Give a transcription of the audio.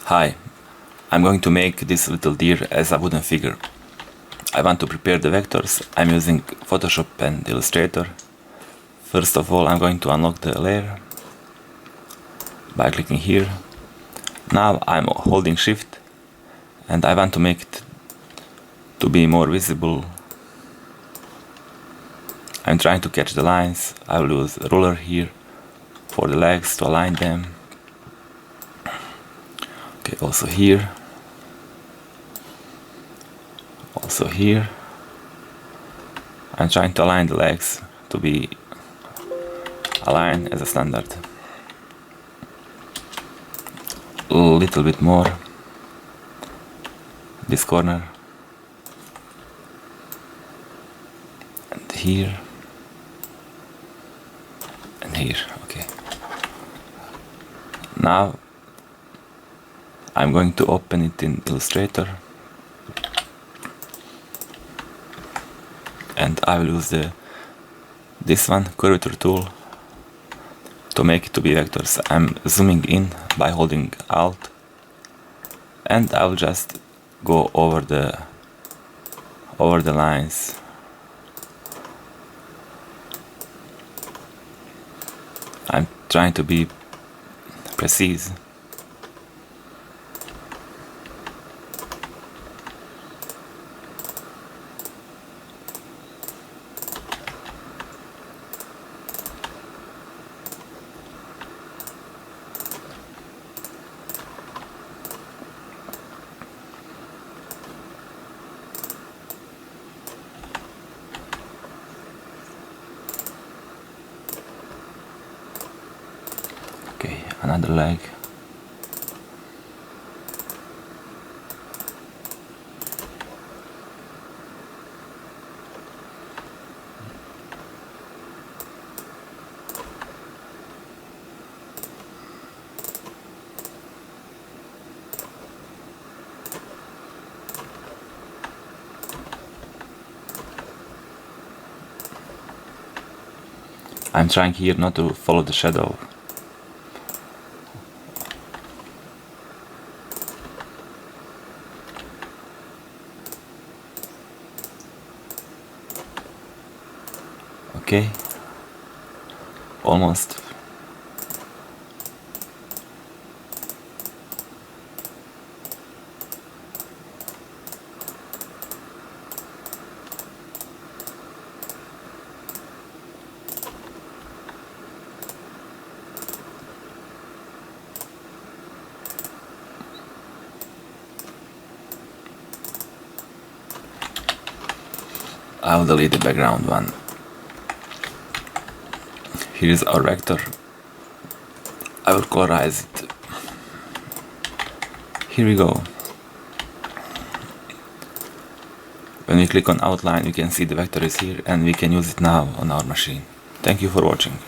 Hi, I'm going to make this little deer as a wooden figure. I want to prepare the vectors. I'm using Photoshop and Illustrator. First of all, I'm going to unlock the layer by clicking here. Now I'm holding Shift and I want to make it to be more visible. I'm trying to catch the lines. I will use a ruler here for the legs to align them. Okay, also here. Also here. I'm trying to align the legs to be aligned as a standard. A little bit more. This corner. And here. And here, okay. Now I'm going to open it in Illustrator. And I will use this one, curvature tool, to make it to be vectors. I'm zooming in by holding Alt, and I will just go over the lines. I'm trying to be precise. Okay, another leg. I'm trying here not to follow the shadow. Okay, almost. I'll delete the background one. Here is our vector. I will colorize it. Here we go. When we click on outline, you can see the vector is here and we can use it now on our machine. Thank you for watching.